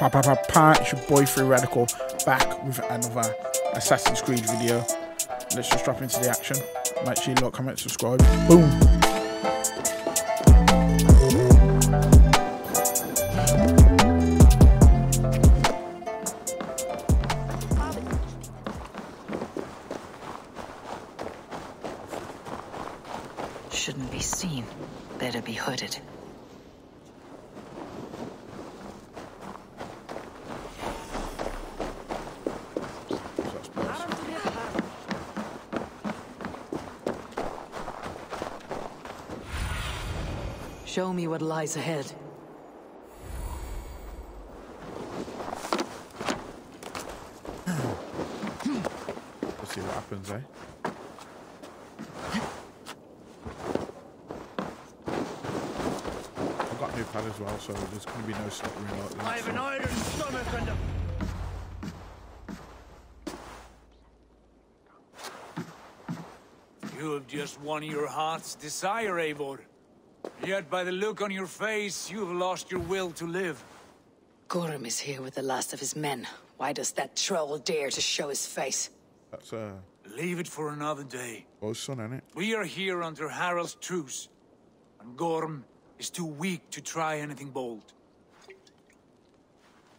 It's your boy Free Radical back with another Assassin's Creed video. Let's just drop into the action. Make sure you like, comment, subscribe. Boom! Shouldn't be seen. Better be hooded. Show me what lies ahead. Let's see what happens, eh? I've got a new pad as well, so there's going to be no stuttering like that. I have an iron stomach and a... You have just won your heart's desire, Eivor. Yet by the look on your face, you've lost your will to live. Gorm is here with the last of his men. Why does that troll dare to show his face? That's Leave it for another day. Bo's son, innit? We are here under Harald's truce, and Gorm is too weak to try anything bold.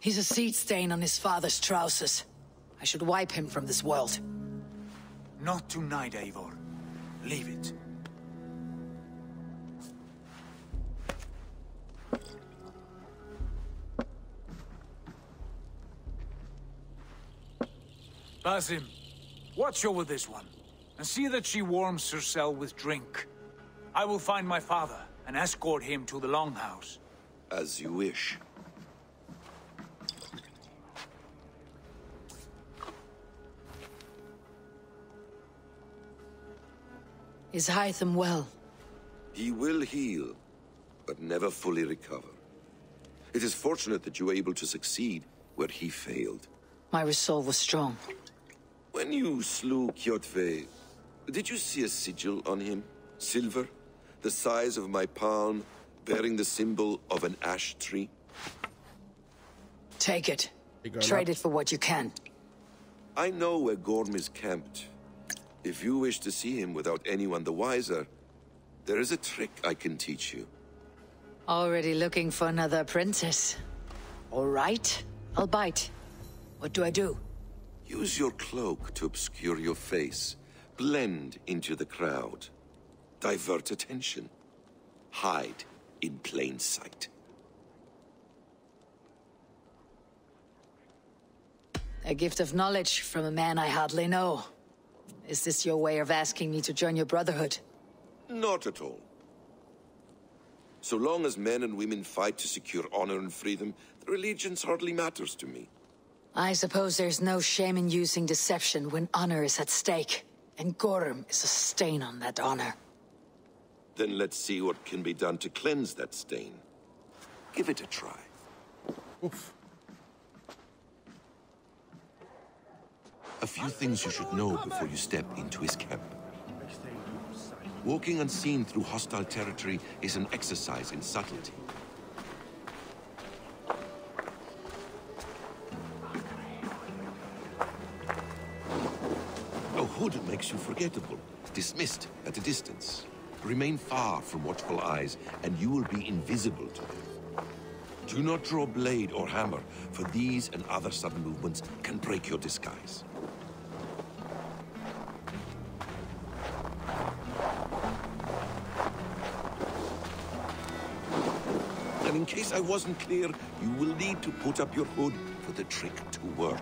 He's a seed stain on his father's trousers. I should wipe him from this world. Not tonight, Eivor. Leave it. Basim, watch over this one, and see that she warms herself with drink. I will find my father and escort him to the Longhouse. As you wish. Is Hytham well? He will heal, but never fully recover. It is fortunate that you were able to succeed where he failed. My resolve was strong. When you slew Kjotve, did you see a sigil on him? Silver, the size of my palm, bearing the symbol of an ash tree? Take it. Trade it for what you can. I know where Gorm is camped. If you wish to see him without anyone the wiser, there is a trick I can teach you. Already looking for another apprentice. All right, I'll bite. What do I do? Use your cloak to obscure your face. Blend into the crowd. Divert attention. Hide in plain sight. A gift of knowledge from a man I hardly know. Is this your way of asking me to join your brotherhood? Not at all. So long as men and women fight to secure honor and freedom, their allegiance hardly matters to me. I suppose there's no shame in using deception when honor is at stake. And Gorm is a stain on that honor. Then let's see what can be done to cleanse that stain. Give it a try. Oof. A few things you should know before you step into his camp. Walking unseen through hostile territory is an exercise in subtlety. A hood makes you forgettable, dismissed at a distance. Remain far from watchful eyes, and you will be invisible to them. Do not draw blade or hammer, for these and other sudden movements can break your disguise. And in case I wasn't clear, you will need to put up your hood for the trick to work.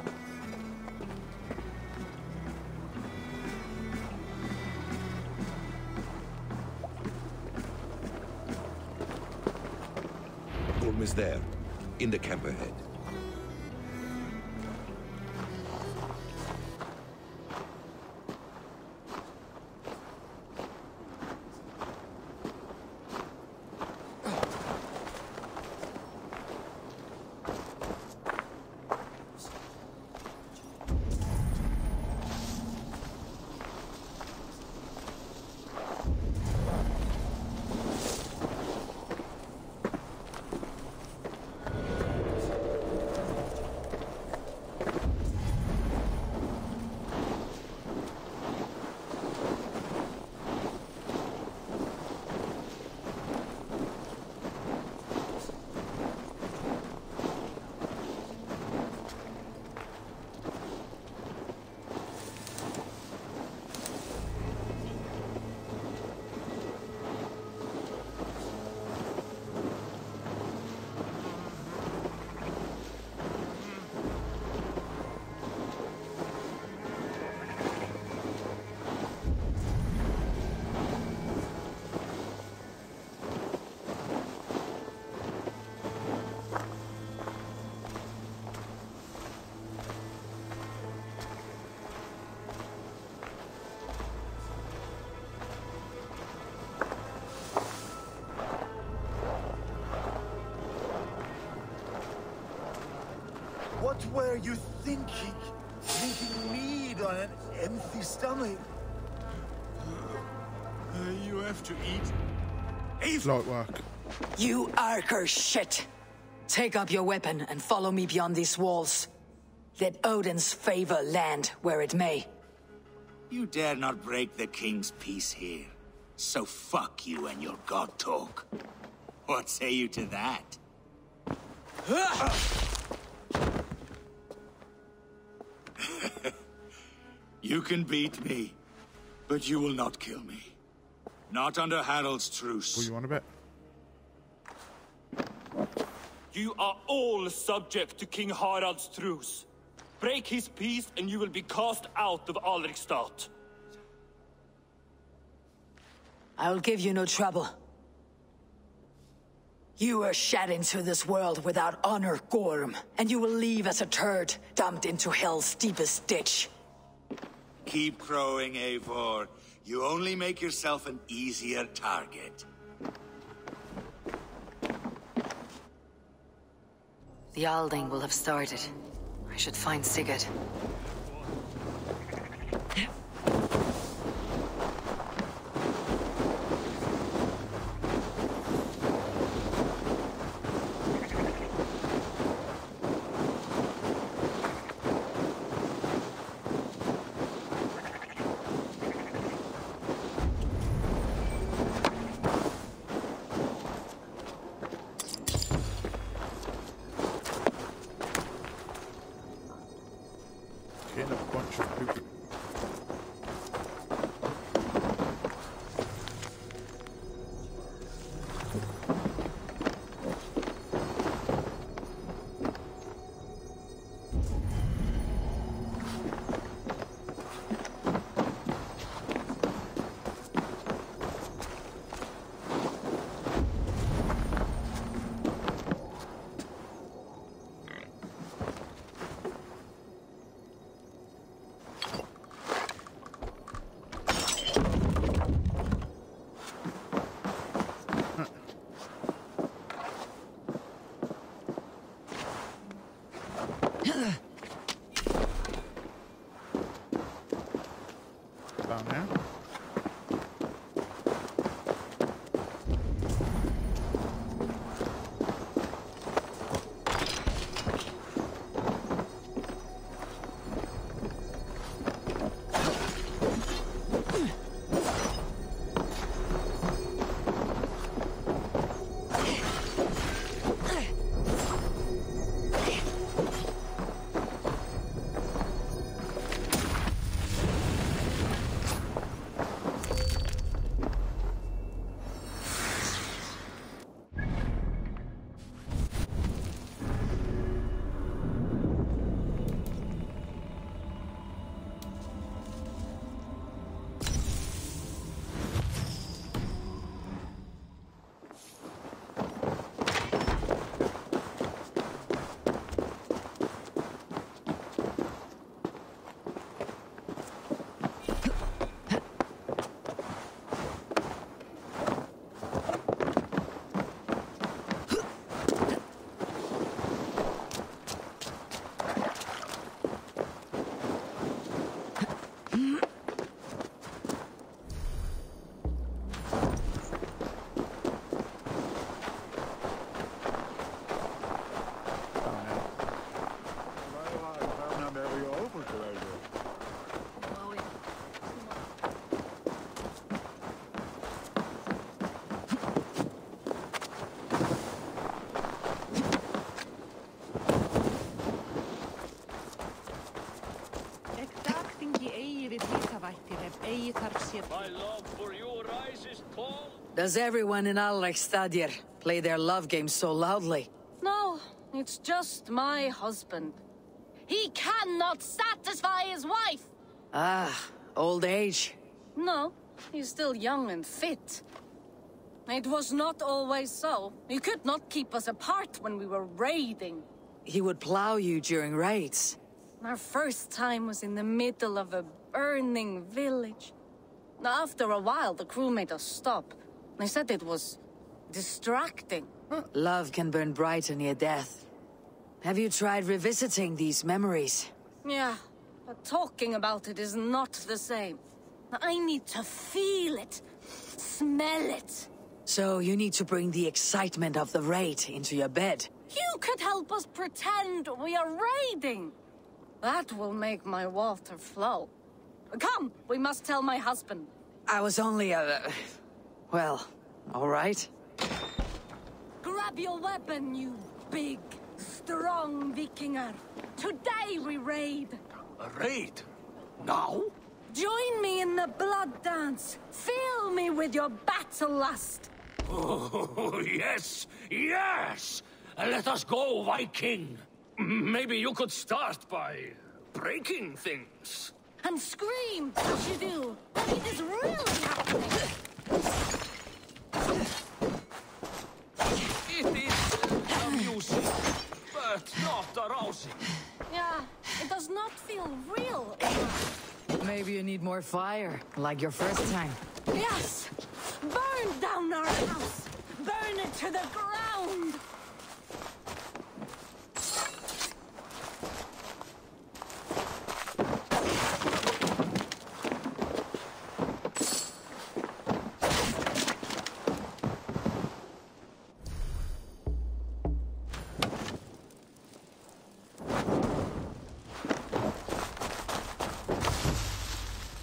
Gorm is there, in the camp ahead. What were you thinking? Drinking mead on an empty stomach? You have to eat. Light work. You Arker shit! Take up your weapon and follow me beyond these walls. Let Odin's favor land where it may. You dare not break the king's peace here. So fuck you and your god talk. What say you to that? You can beat me, but you will not kill me. Not under Harald's truce. What do you want a bit? You are all subject to King Harald's truce. Break his peace and you will be cast out of Alrikstad. I'll give you no trouble. You were shed into this world without honor, Gorm, and you will leave as a turd, dumped into hell's deepest ditch. Keep crowing, Eivor. You only make yourself an easier target. The Alding will have started. I should find Sigurd. Getting a bunch of poop. Down there. My love for your eyes is tall. Does everyone in Alrikstadir play their love game so loudly? No, it's just my husband. He cannot satisfy his wife! Ah, old age. No, he's still young and fit. It was not always so. He could not keep us apart when we were raiding. He would plow you during raids. Our first time was in the middle of a burning village. After a while, the crew made us stop. They said it was distracting. Love can burn brighter near death. Have you tried revisiting these memories? Yeah, but talking about it is not the same. I need to feel it, smell it. So you need to bring the excitement of the raid into your bed. You could help us pretend we are raiding. That will make my water flow. Come, we must tell my husband. I was only well, all right. Grab your weapon, you big, strong Vikinger. Today we raid. A raid? Now? Join me in the blood dance. Fill me with your battle lust. Oh, yes, yes! Let us go, Viking. Maybe you could start by breaking things. And scream as you do. It is really happening. It is amusing, but not arousing. Yeah, it does not feel real. Maybe you need more fire, like your first time. Yes! Burn down our house! Burn it to the ground!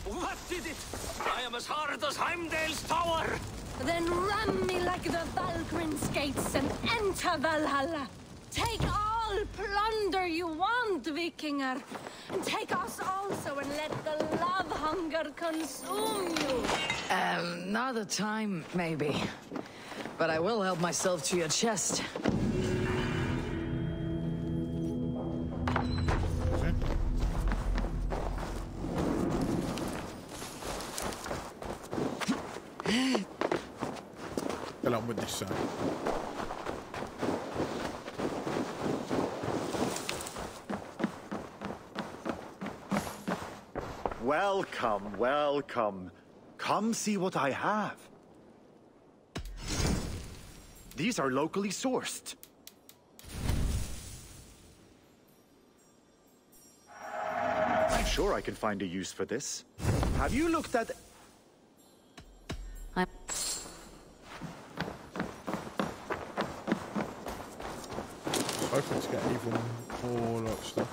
What did it? I am as hard as Heimdall's tower! Then ram me like the Valgrim's gates and enter Valhalla. Take all plunder you want, Vikinger. And take us also and let the love hunger consume you. Not the time, maybe. But I will help myself to your chest. Get on with this, son. Welcome, welcome. Come see what I have. These are locally sourced. I'm sure I can find a use for this. Have you looked at... Hoping to get even more stuff.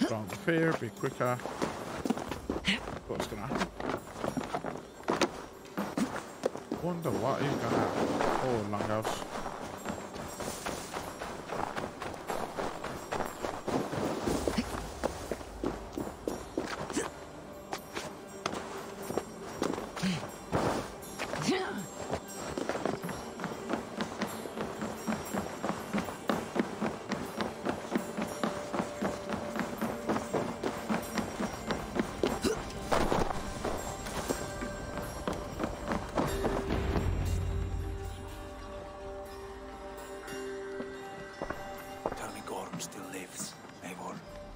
Down up here, be quicker. What's gonna happen? Wonder what is gonna happen. Oh, Longhouse.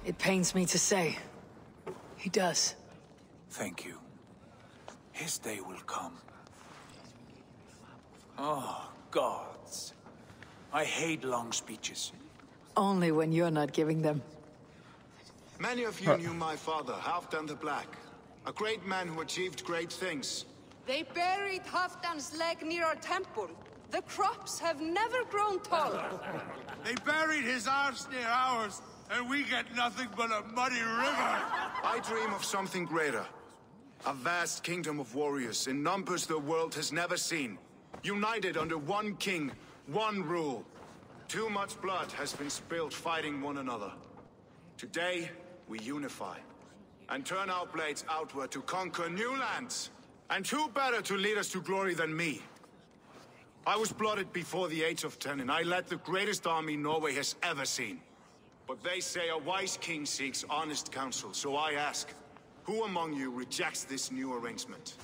It pains me to say. He does. Thank you. His day will come. Oh, gods. I hate long speeches. Only when you're not giving them. Many of you knew my father, Halfdan the Black. A great man who achieved great things. They buried Halfdan's leg near our temple. The crops have never grown tall. They buried his arse near ours, and we get nothing but a muddy river. I dream of something greater. A vast kingdom of warriors in numbers the world has never seen. United under one king, one rule. Too much blood has been spilled fighting one another. Today, we unify. And turn our blades outward to conquer new lands. And who better to lead us to glory than me? I was blooded before the age of 10, and I led the greatest army Norway has ever seen. But they say a wise king seeks honest counsel, so I ask, who among you rejects this new arrangement?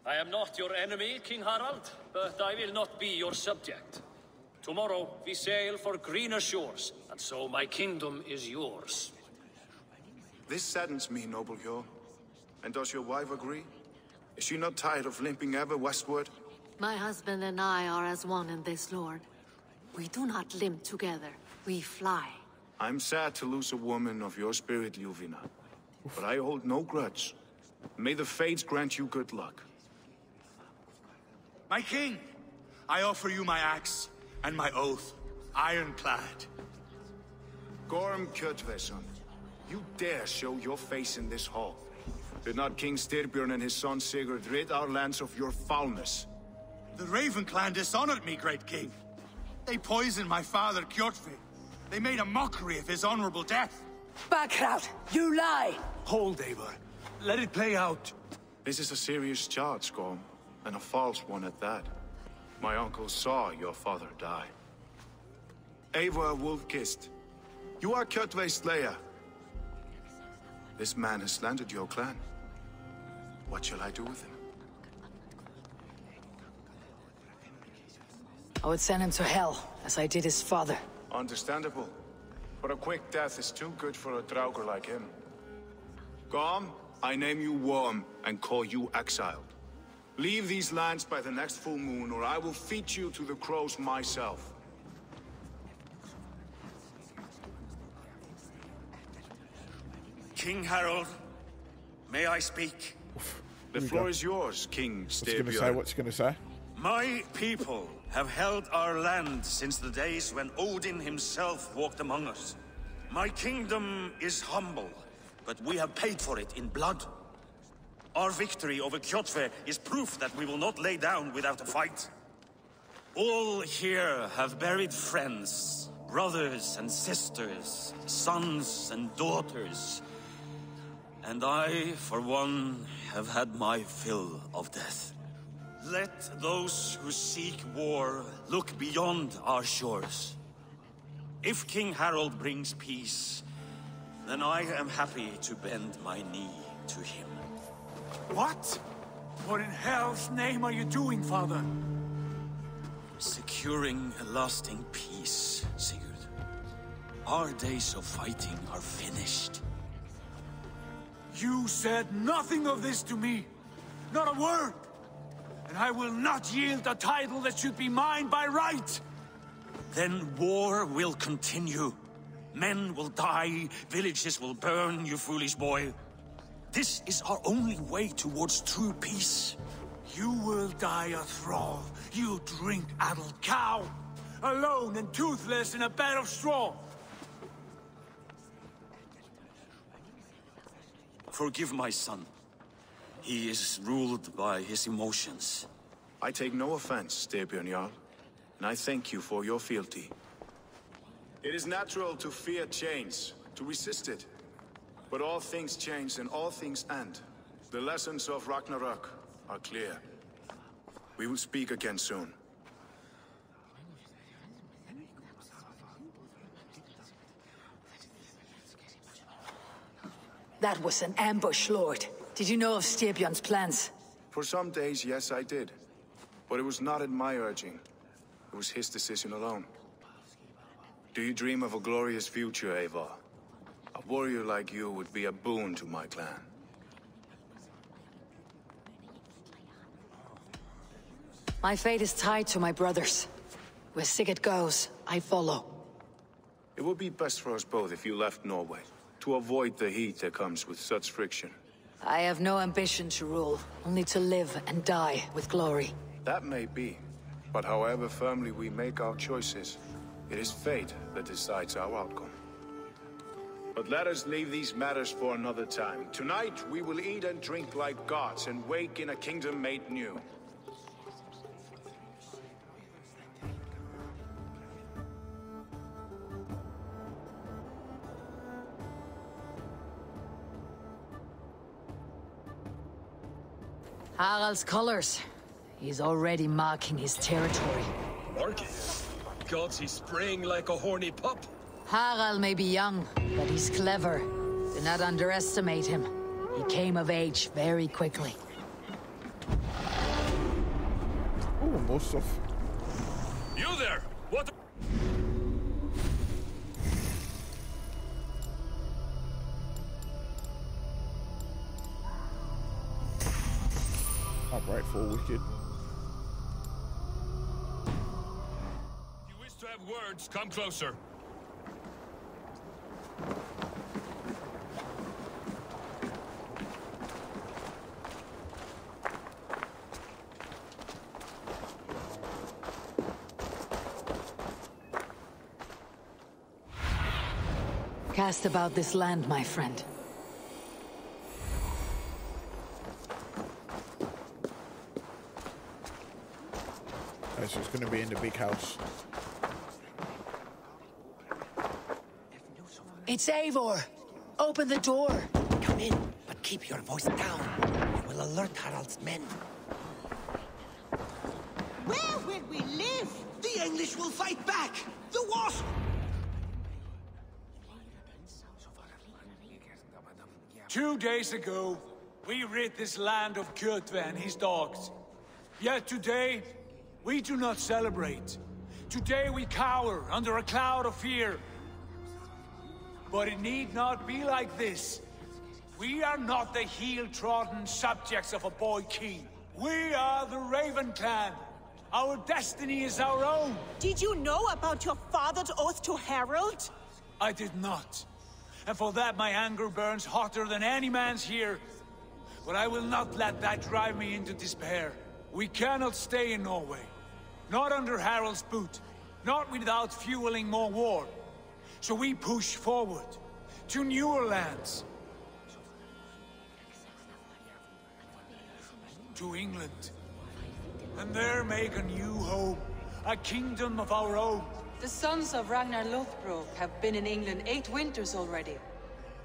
I am not your enemy, King Harald, but I will not be your subject. Tomorrow, we sail for greener shores, and so my kingdom is yours. This saddens me, noble Hjor. And does your wife agree? Is she not tired of limping ever westward? My husband and I are as one in this, Lord. We do not limp together, we fly. I'm sad to lose a woman of your spirit, Ljuvina. But I hold no grudge. May the fates grant you good luck. My king, I offer you my axe and my oath, ironclad. Gorm Kjötveson, you dare show your face in this hall. Did not King Styrbjörn and his son Sigurd rid our lands of your foulness? The Raven clan dishonored me, great king. They poisoned my father, Kjotve. They made a mockery of his honorable death. Backrout, you lie! Hold, Eivor. Let it play out. This is a serious charge, Gorm, and a false one at that. My uncle saw your father die. Eivor Wolf-Kissed, you are Kjotve's slayer. This man has slandered your clan. What shall I do with him? I would send him to hell, as I did his father. Understandable. But a quick death is too good for a Draugr like him. Gorm, I name you Worm and call you exiled. Leave these lands by the next full moon, or I will feed you to the crows myself. King Harold, may I speak? The floor is yours, King Styrbjörn. What's he gonna say? My people have held our land since the days when Odin himself walked among us. My kingdom is humble, but we have paid for it in blood. Our victory over Kjotve is proof that we will not lay down without a fight. All here have buried friends, brothers and sisters, sons and daughters. And I, for one, have had my fill of death. Let those who seek war look beyond our shores. If King Harold brings peace, then I am happy to bend my knee to him. What? What in hell's name are you doing, father? Securing a lasting peace, Sigurd. Our days of fighting are finished. You said nothing of this to me. Not a word. And I will not yield a title that should be mine by right. Then war will continue. Men will die, villages will burn, you foolish boy. This is our only way towards true peace. You will die a thrall, you drink-addled cow. Alone and toothless in a bed of straw. Forgive my son. He is ruled by his emotions. I take no offense, Styrbjörn Jarl, and I thank you for your fealty. It is natural to fear change, to resist it. But all things change and all things end. The lessons of Ragnarok are clear. We will speak again soon. That was an ambush, Lord. Did you know of Styrbjörn's plans? For some days, yes, I did. But it was not at my urging. It was his decision alone. Do you dream of a glorious future, Eivor? A warrior like you would be a boon to my clan. My fate is tied to my brothers. Where Sigurd goes, I follow. It would be best for us both if you left Norway, to avoid the heat that comes with such friction. I have no ambition to rule, only to live and die with glory. That may be, but however firmly we make our choices, it is fate that decides our outcome. But let us leave these matters for another time. Tonight, we will eat and drink like gods and wake in a kingdom made new. Harald's colors. He's already marking his territory. Marking? Gods, he's spraying like a horny pup. Harald may be young, but he's clever. Do not underestimate him. He came of age very quickly. Oh, more stuff. You there! What? ungrateful, wicked. If you wish to have words, come closer. Cast about this land, my friend. Okay, so it's going to be in the big house. It's Eivor! Open the door! Come in, but keep your voice down. You will alert Harald's men. Where will we live? The English will fight back! The Wasp! 2 days ago, we rid this land of Kjotve and his dogs. Yet today, we do not celebrate. Today we cower under a cloud of fear. But it need not be like this. We are not the heel-trodden subjects of a boy king. We are the Raven Clan. Our destiny is our own. Did you know about your father's oath to Harald? I did not. And for that my anger burns hotter than any man's here. But I will not let that drive me into despair. We cannot stay in Norway. Not under Harald's boot. Not without fueling more war. So we push forward to newer lands. To England. And there make a new home. A kingdom of our own. The sons of Ragnar Lothbrok have been in England 8 winters already.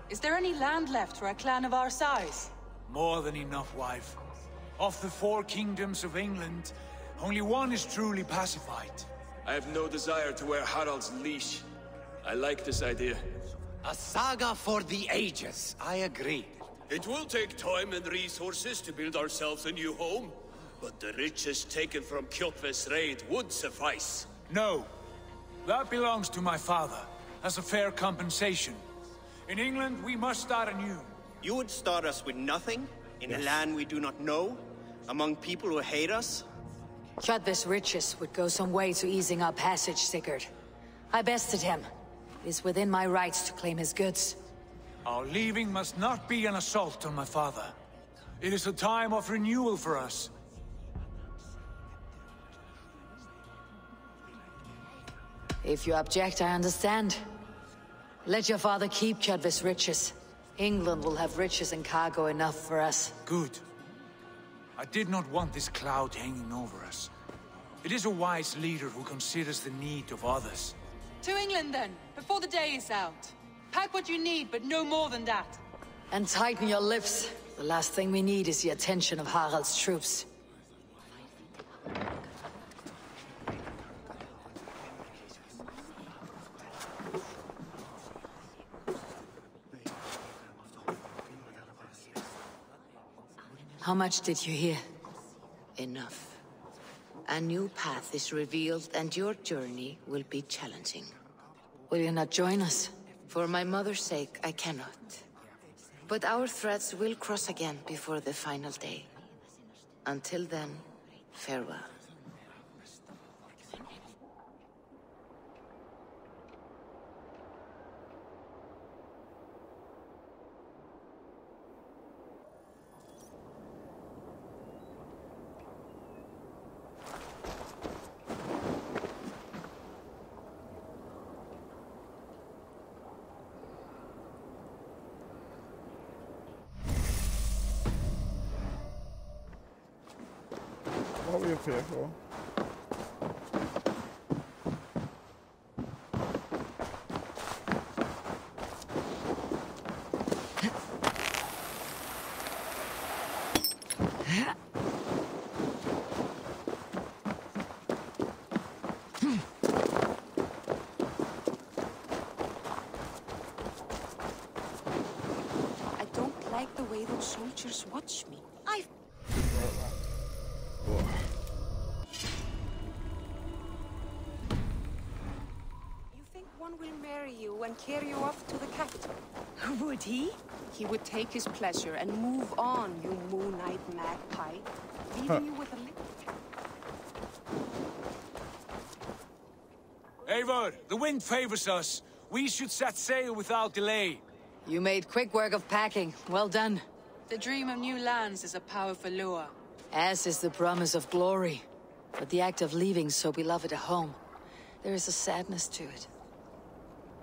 Is there any land left for a clan of our size? More than enough, wife. Of the 4 kingdoms of England, only one is truly pacified. I have no desire to wear Harald's leash. I like this idea. A saga for the ages, I agree. It will take time and resources to build ourselves a new home, but the riches taken from Kjotve's raid would suffice. No. That belongs to my father, as a fair compensation. In England, we must start anew. You would start us with nothing? In a land we do not know? Among people who hate us? Kjotve's riches would go some way to easing our passage, Sigurd. I bested him. It is within my rights to claim his goods. Our leaving must not be an assault on my father. It is a time of renewal for us. If you object, I understand. Let your father keep Kjotve's riches. England will have riches and cargo enough for us. Good. I did not want this cloud hanging over us. It is a wise leader who considers the need of others. To England then, before the day is out. Pack what you need, but no more than that. And tighten your lips. The last thing we need is the attention of Harald's troops. How much did you hear? Enough. A new path is revealed, and your journey will be challenging. Will you not join us? For my mother's sake, I cannot. But our threads will cross again before the final day. Until then, farewell. What are we up here for? I don't like the way those soldiers watch me. You think one will marry you when carry you off to the capital. Would he? He would take his pleasure and move on, you moon-eyed magpie, leaving you with a little... Eivor, the wind favors us. We should set sail without delay. You made quick work of packing. Well done. The dream of new lands is a powerful lure. As is the promise of glory. But the act of leaving so beloved a home, there is a sadness to it.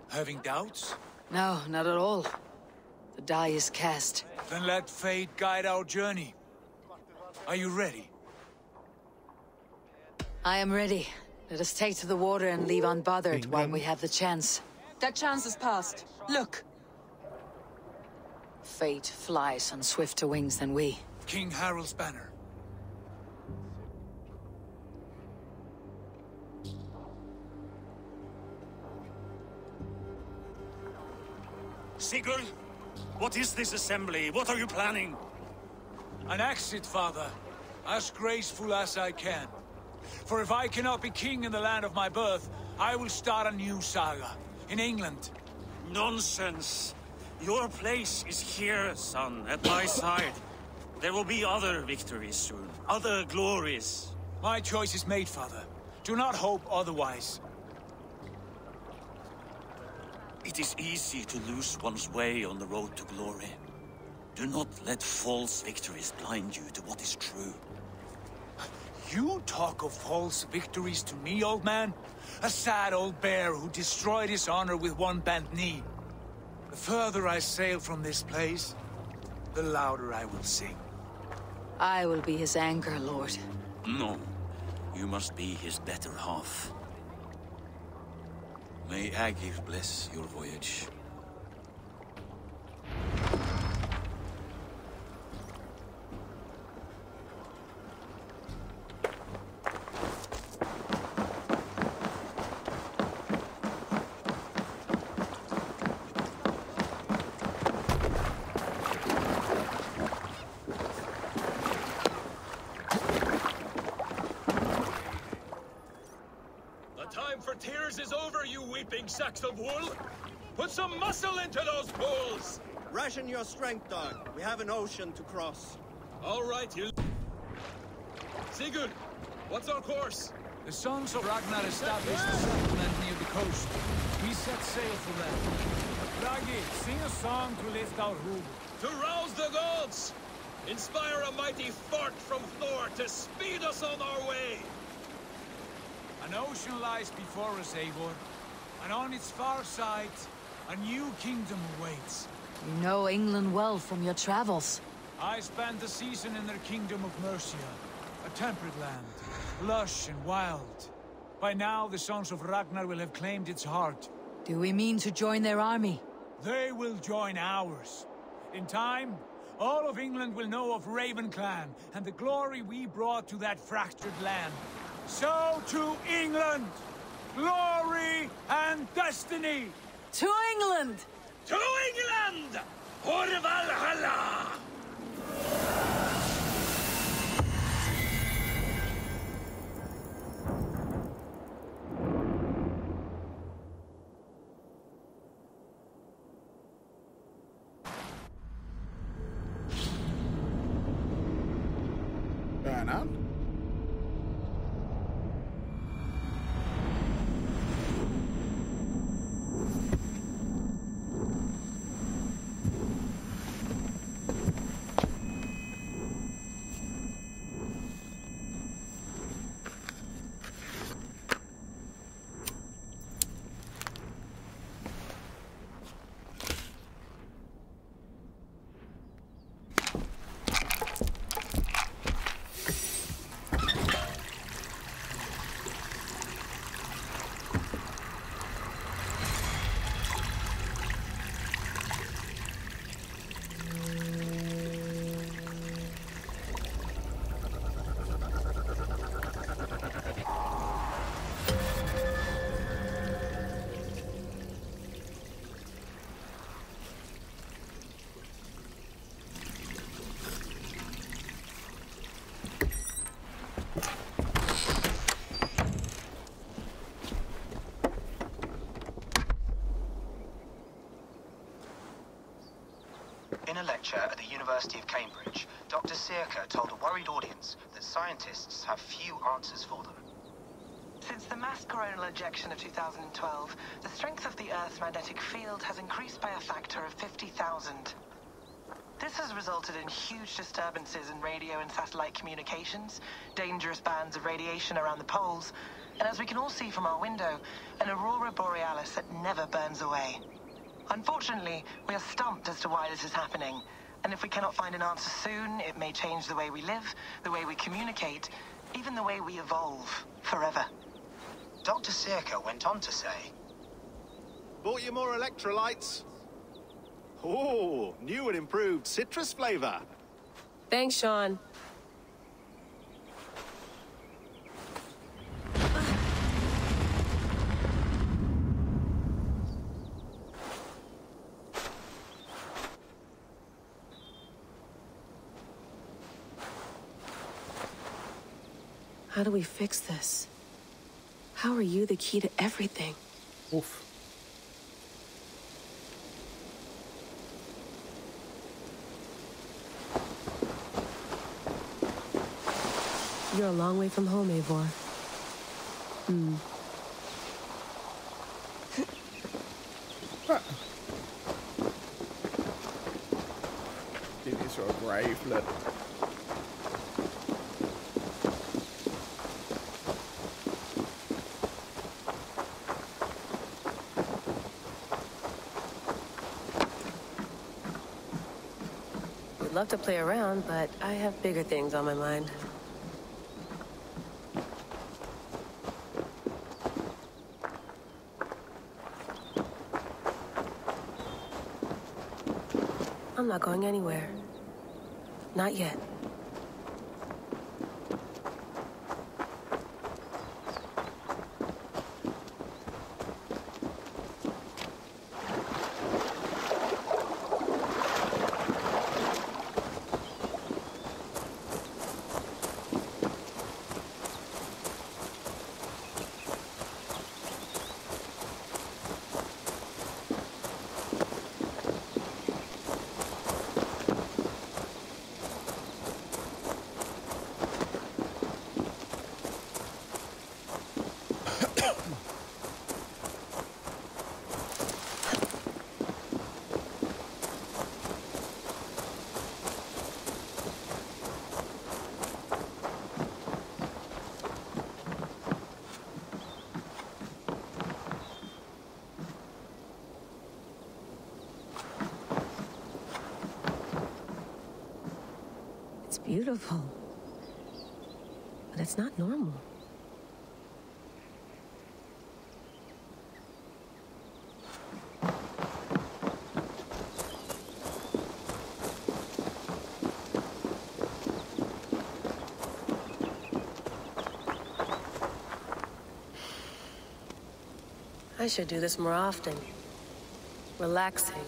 Having doubts? No, not at all. The die is cast. Then let fate guide our journey. Are you ready? I am ready. Let us take to the water and leave unbothered while we have the chance. That chance is past. Look! Fate flies on swifter wings than we. King Harald's banner. Sigurd, what is this assembly? What are you planning? An exit, father. As graceful as I can. For if I cannot be king in the land of my birth, I will start a new saga. In England. Nonsense. Your place is here, son, at my side. There will be other victories soon. Other glories. My choice is made, father. Do not hope otherwise. It is easy to lose one's way on the road to glory. Do not let false victories blind you to what is true. You talk of false victories to me, old man? A sad old bear who destroyed his honor with one bent knee. The further I sail from this place, the louder I will sing. I will be his anchor, Lord. No. You must be his better half. May Agir bless your voyage. Is over, you weeping sacks of wool! Put some muscle into those bulls! Ration your strength, dog. We have an ocean to cross. All right, you... Sigurd, what's our course? The sons of Ragnar established a settlement near the coast. We set sail for them. Ragi, sing a song to lift our hoof. To rouse the gods! Inspire a mighty fart from Thor to speed us on our way! An ocean lies before us, Eivor, and on its far side, a new kingdom awaits. You know England well from your travels. I spent a season in their kingdom of Mercia, a temperate land, lush and wild. By now, the sons of Ragnar will have claimed its heart. Do we mean to join their army? They will join ours. In time, all of England will know of Raven Clan and the glory we brought to that fractured land. So to England! Glory and destiny! To England! To England! For Valhalla! Going on? In a lecture at the University of Cambridge, Dr. Circa told a worried audience that scientists have few answers for them. Since the mass coronal ejection of 2012, the strength of the Earth's magnetic field has increased by a factor of 50,000. This has resulted in huge disturbances in radio and satellite communications, dangerous bands of radiation around the poles, and as we can all see from our window, an aurora borealis that never burns away. Unfortunately, we are stumped as to why this is happening, and if we cannot find an answer soon, it may change the way we live, the way we communicate, even the way we evolve, forever. Dr. Circa went on to say, Bought you more electrolytes? Oh, new and improved citrus flavor. Thanks, Sean. How do we fix this? How are you the key to everything? Oof. You're a long way from home, Eivor. Dude, it's sort of brave, look. Would love to play around, but I have bigger things on my mind. I'm not going anywhere. Not yet. Beautiful. But it's not normal. I should do this more often. Relaxing.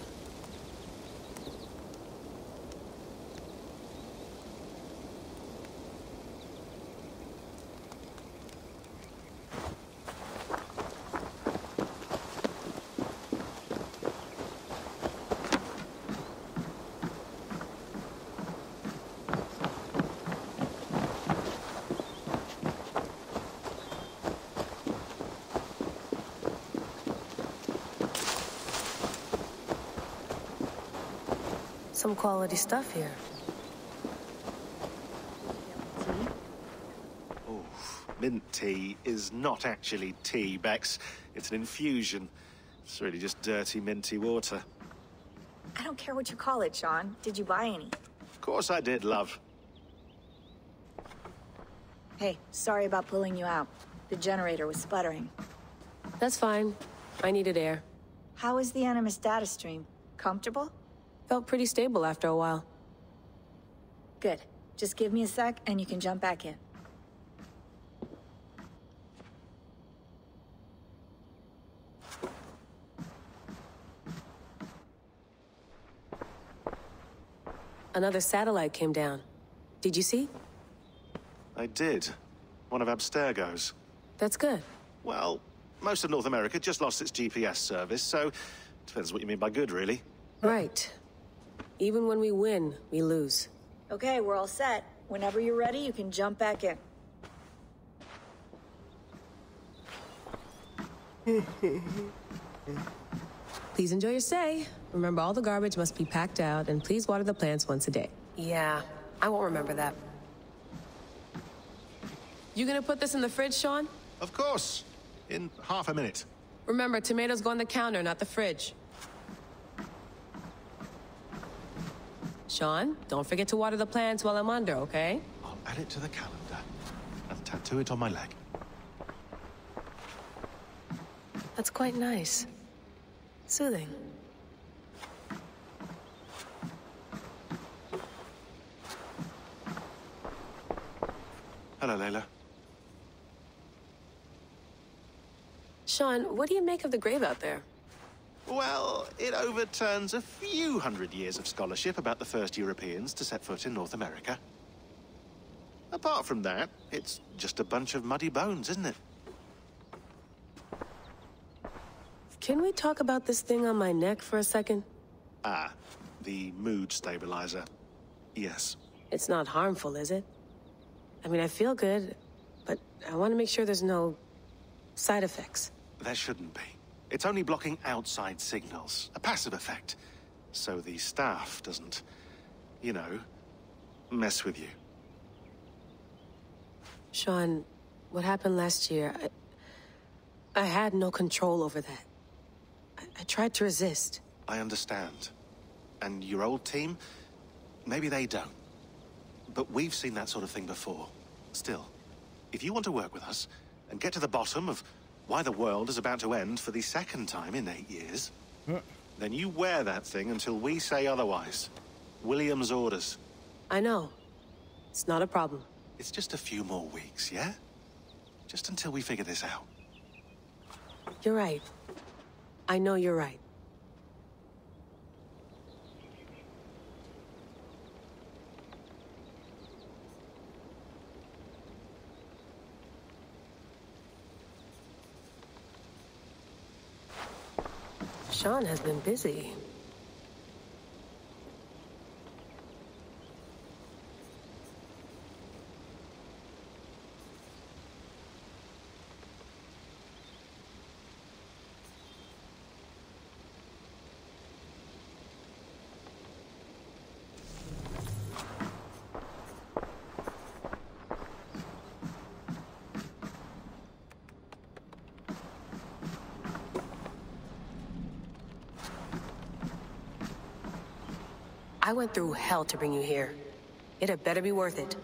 Some quality stuff here. Oh, mint tea is not actually tea, Bex. It's an infusion. It's really just dirty, minty water. I don't care what you call it, Sean. Did you buy any? Of course I did, love. Hey, sorry about pulling you out. The generator was sputtering. That's fine. I needed air. How is the Animus data stream? Comfortable? Felt pretty stable after a while. Good. Just give me a sec and you can jump back in. Another satellite came down. Did you see? I did. One of Abstergo's. That's good. Well, most of North America just lost its GPS service, so depends what you mean by good, really. Right. Even when we win, we lose. Okay, we're all set. Whenever you're ready, you can jump back in. Please enjoy your stay. Remember, all the garbage must be packed out, and please water the plants once a day. Yeah, I won't remember that. You gonna put this in the fridge, Sean? Of course. In half a minute. Remember, tomatoes go on the counter, not the fridge. Sean, don't forget to water the plants while I'm under, okay? I'll add it to the calendar and tattoo it on my leg. That's quite nice. Soothing. Hello, Layla. Sean, what do you make of the grave out there? Well, it overturns a few hundred years of scholarship about the first Europeans to set foot in North America. Apart from that, it's just a bunch of muddy bones, isn't it? Can we talk about this thing on my neck for a second? Ah, the mood stabilizer. Yes. It's not harmful, is it? I mean, I feel good, but I want to make sure there's no side effects. There shouldn't be. It's only blocking outside signals, a passive effect. So the staff doesn't, you know, mess with you. Sean, what happened last year, I had no control over that. I tried to resist. I understand. And your old team, maybe they don't. But we've seen that sort of thing before. Still, if you want to work with us and get to the bottom of why the world is about to end for the second time in 8 years, then you wear that thing until we say otherwise. William's orders. I know. It's not a problem. It's just a few more weeks, yeah? Just until we figure this out. You're right. I know you're right. Sean has been busy. I went through hell to bring you here. It had better be worth it.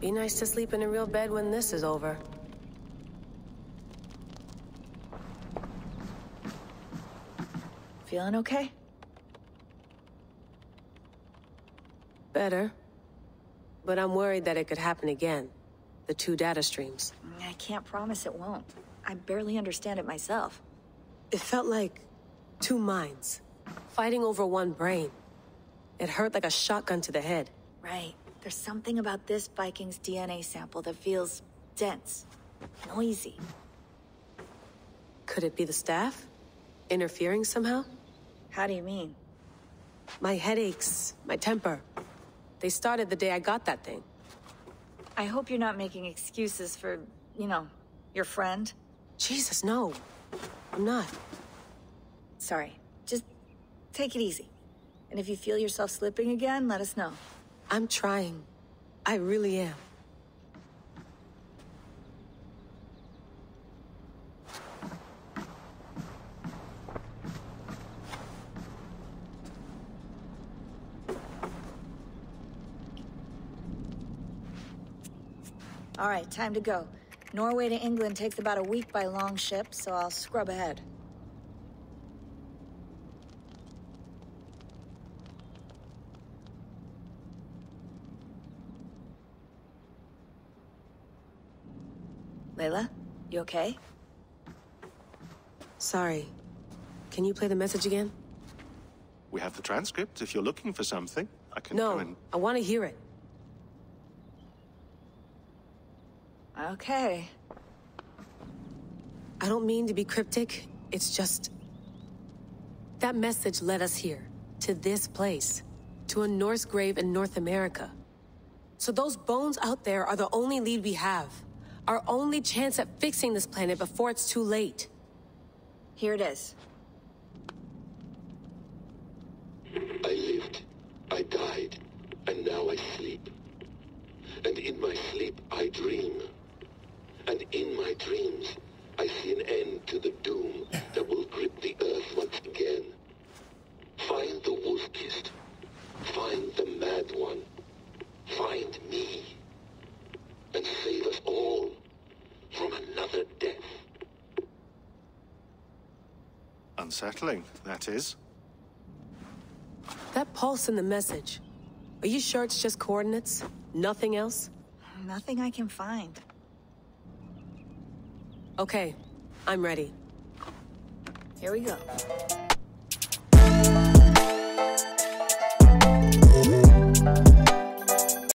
Be nice to sleep in a real bed when this is over. Feeling okay? Better. But I'm worried that it could happen again. The 2 data streams. I can't promise it won't. I barely understand it myself. It felt like 2 minds, fighting over 1 brain. It hurt like a shotgun to the head. Right. There's something about this Viking's DNA sample that feels dense, noisy. Could it be the staff? Interfering somehow? How do you mean? My headaches, my temper. They started the day I got that thing. I hope you're not making excuses for, you know, your friend. Jesus, no. I'm not. Sorry. Just take it easy. And if you feel yourself slipping again, let us know. I'm trying. I really am. All right, time to go. Norway to England takes about a week by long ship, so I'll scrub ahead. Layla, you okay? Sorry. Can you play the message again? We have the transcript. If you're looking for something, I can go and... No, I want to hear it. Okay. I don't mean to be cryptic. It's just... that message led us here, to this place, to a Norse grave in North America. So those bones out there are the only lead we have. Our only chance at fixing this planet before it's too late. Here it is. I lived, I died, and now I sleep. And in my sleep I dream. And in my dreams, I see an end to the doom that will grip the Earth once again. Find the wolf-kissed. Find the mad one. Find me. And save us all from another death. Unsettling, that is. That pulse in the message. Are you sure it's just coordinates? Nothing else? Nothing I can find. Okay, I'm ready. Here we go.